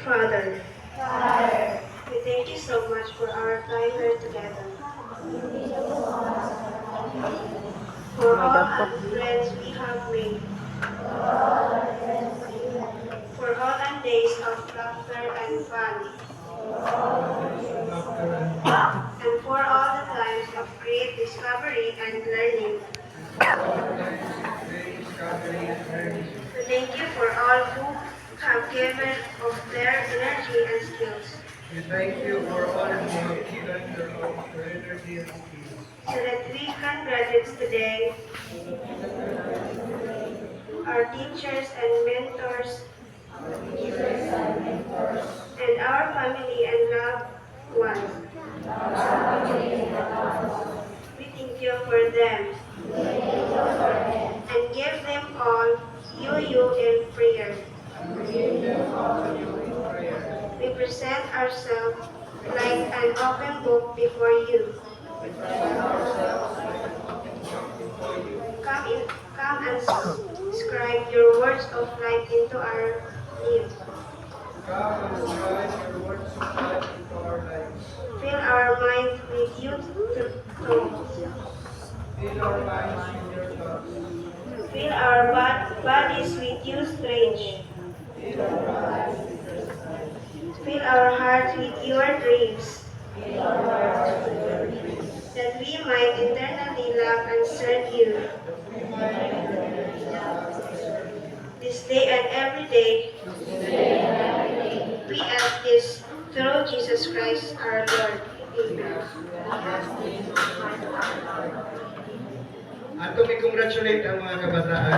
Father, we thank you so much for our time here together. For all the friends we have made. For all the days of laughter and fun. And for all the times of great discovery and learning. We thank you for all who have given of their energy and skills. We thank you for all who have given your energy and skills. So that we can graduate today, our teachers and mentors, and our family and loved ones. We thank you for them, and give them all you in prayer. We present ourselves like an open book before you. Come and scribe your words of life into our lives. Come and scribe your words of life into our lives. Fill our minds with your thoughts. Fill our minds with your thoughts. Fill our bodies with your strength. Fill our bodies with your strength. Fill our hearts with your dreams. Fill our hearts with your dreams. That we might eternally love and serve you. That we might eternally love and serve you. This day and every day. We ask this through Jesus Christ our Lord. Amen. Ato may congratulate ang mga kabataan.